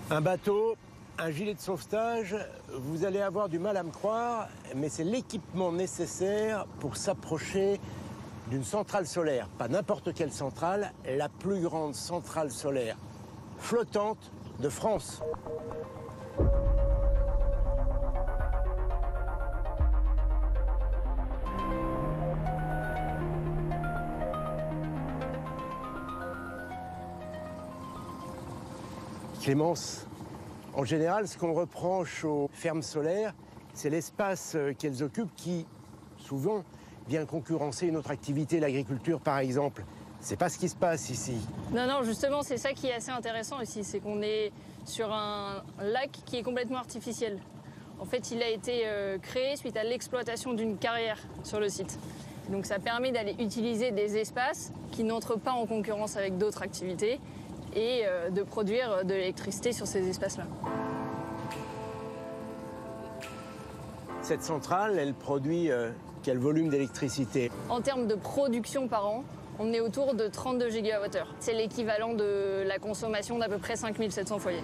Un bateau, un gilet de sauvetage, vous allez avoir du mal à me croire, mais c'est l'équipement nécessaire pour s'approcher d'une centrale solaire. Pas n'importe quelle centrale, la plus grande centrale solaire flottante de France. Clémence, en général, ce qu'on reproche aux fermes solaires, c'est l'espace qu'elles occupent qui, souvent, vient concurrencer une autre activité, l'agriculture par exemple. C'est pas ce qui se passe ici. Non, justement, c'est ça qui est assez intéressant ici, c'est qu'on est sur un lac qui est complètement artificiel. En fait, il a été créé suite à l'exploitation d'une carrière sur le site. Donc ça permet d'aller utiliser des espaces qui n'entrent pas en concurrence avec d'autres activités et de produire de l'électricité sur ces espaces-là. Cette centrale, elle produit quel volume d'électricité? En termes de production par an, on est autour de 32 GWh. C'est l'équivalent de la consommation d'à peu près 5700 foyers.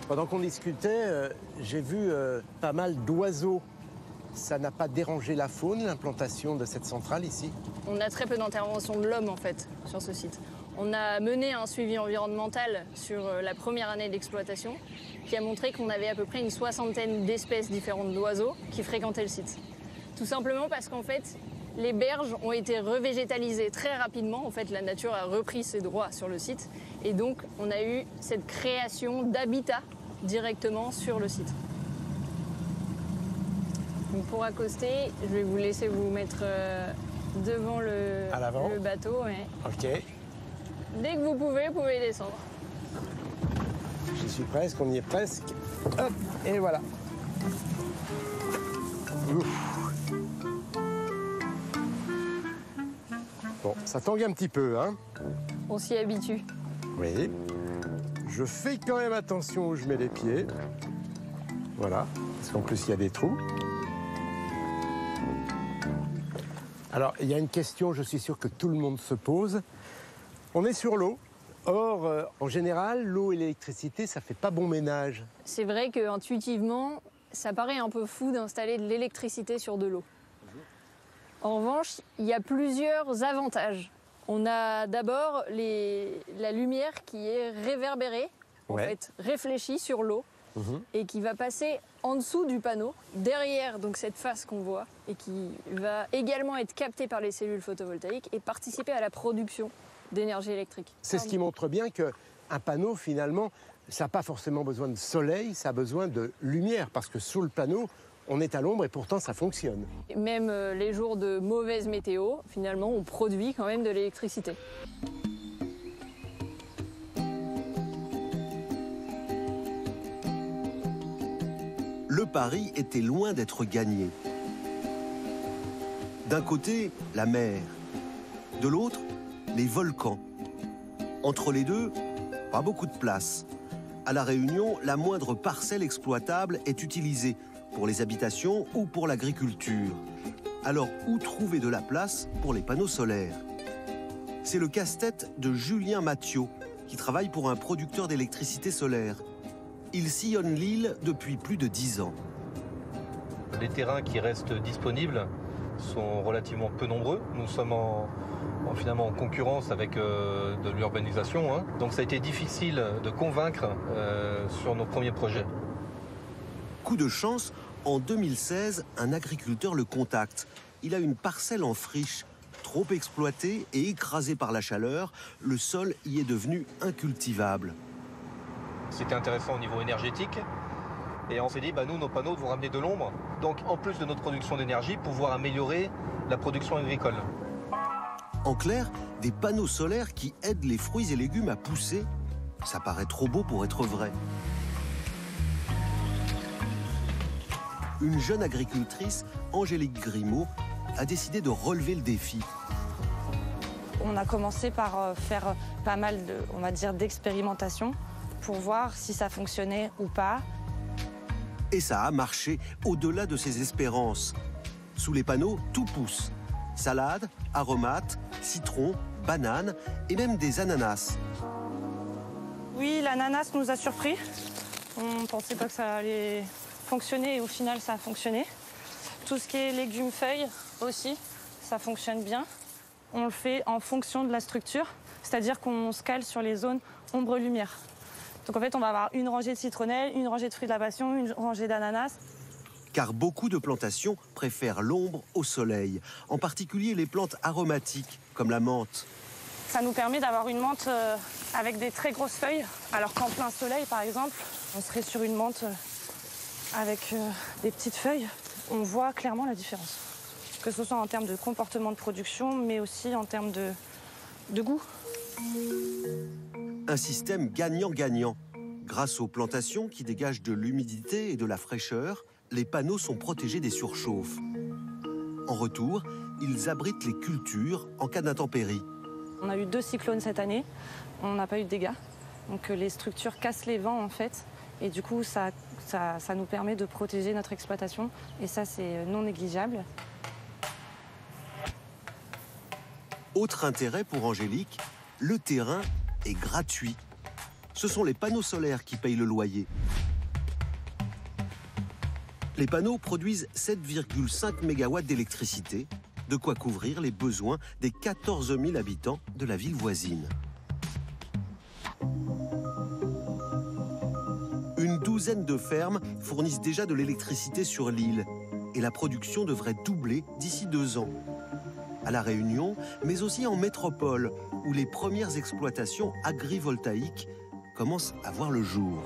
Pendant qu'on discutait, j'ai vu pas mal d'oiseaux. Ça n'a pas dérangé la faune, l'implantation de cette centrale ici? On a très peu d'intervention de l'homme en fait sur ce site. On a mené un suivi environnemental sur la première année d'exploitation qui a montré qu'on avait à peu près une 60aine d'espèces différentes d'oiseaux qui fréquentaient le site. Tout simplement parce qu'en fait, les berges ont été revégétalisées très rapidement. En fait, la nature a repris ses droits sur le site. Et donc, on a eu cette création d'habitat directement sur le site. Donc pour accoster, je vais vous laisser vous mettre devant le bateau. Ouais. Ok. Dès que vous pouvez descendre. J'y suis presque, on y est presque. Hop, et voilà. Ouf. Bon, ça tangue un petit peu, hein? On s'y habitue. Oui. Je fais quand même attention où je mets les pieds. Voilà, parce qu'en plus, il y a des trous. Alors, il y a une question, je suis sûr que tout le monde se pose. On est sur l'eau. Or, en général, l'eau et l'électricité, ça fait pas bon ménage. C'est vrai qu'intuitivement, ça paraît un peu fou d'installer de l'électricité sur de l'eau. En revanche, il y a plusieurs avantages. On a d'abord la lumière qui est réverbérée, en fait, réfléchie sur l'eau, et qui va passer en dessous du panneau, derrière donc cette face qu'on voit, et qui va également être captée par les cellules photovoltaïques et participer à la production d'énergie électrique. C'est ce qui montre bien qu'un panneau, finalement, ça n'a pas forcément besoin de soleil, ça a besoin de lumière, parce que sous le panneau, on est à l'ombre et pourtant ça fonctionne. Même les jours de mauvaise météo, finalement, on produit quand même de l'électricité. Le pari était loin d'être gagné. D'un côté, la mer. De l'autre, les volcans. Entre les deux, pas beaucoup de place. À La Réunion, la moindre parcelle exploitable est utilisée pour les habitations ou pour l'agriculture. Alors, où trouver de la place pour les panneaux solaires? C'est le casse-tête de Julien Mathieu, qui travaille pour un producteur d'électricité solaire. Il sillonne l'île depuis plus de 10 ans. Les terrains qui restent disponibles sont relativement peu nombreux. Nous sommes finalement en concurrence avec de l'urbanisation, hein. Donc ça a été difficile de convaincre sur nos premiers projets. Coup de chance, en 2016, un agriculteur le contacte. Il a une parcelle en friche, trop exploitée et écrasée par la chaleur. Le sol y est devenu incultivable. C'était intéressant au niveau énergétique. Et on s'est dit, nous, nos panneaux vont ramener de l'ombre. Donc, en plus de notre production d'énergie, pouvoir améliorer la production agricole. En clair, des panneaux solaires qui aident les fruits et légumes à pousser. Ça paraît trop beau pour être vrai. Une jeune agricultrice, Angélique Grimaud, a décidé de relever le défi. On a commencé par faire pas mal d'expérimentation pour voir si ça fonctionnait ou pas. Et ça a marché au-delà de ses espérances. Sous les panneaux, tout pousse. Salade, aromates, citron, bananes et même des ananas. Oui, l'ananas nous a surpris. On ne pensait pas que ça allait fonctionner et au final ça a fonctionné. Tout ce qui est légumes feuilles aussi, ça fonctionne bien. On le fait en fonction de la structure, c'est-à-dire qu'on se cale sur les zones ombre-lumière. Donc en fait, on va avoir une rangée de citronnelle, une rangée de fruits de la passion, une rangée d'ananas. Car beaucoup de plantations préfèrent l'ombre au soleil, en particulier les plantes aromatiques comme la menthe. Ça nous permet d'avoir une menthe avec des très grosses feuilles, alors qu'en plein soleil, par exemple, on serait sur une menthe avec des petites feuilles. On voit clairement la différence, que ce soit en termes de comportement de production, mais aussi en termes de goût. Un système gagnant-gagnant. Grâce aux plantations qui dégagent de l'humidité et de la fraîcheur, les panneaux sont protégés des surchauffes. En retour, ils abritent les cultures en cas d'intempéries. On a eu 2 cyclones cette année, on n'a pas eu de dégâts. Donc les structures cassent les vents en fait, et du coup ça nous permet de protéger notre exploitation, et ça c'est non négligeable. Autre intérêt pour Angélique, le terrain est gratuit. Ce sont les panneaux solaires qui payent le loyer. Les panneaux produisent 7,5 MW d'électricité, de quoi couvrir les besoins des 14 000 habitants de la ville voisine. Une douzaine de fermes fournissent déjà de l'électricité sur l'île et la production devrait doubler d'ici 2 ans. À La Réunion, mais aussi en métropole, où les premières exploitations agrivoltaïques commencent à voir le jour.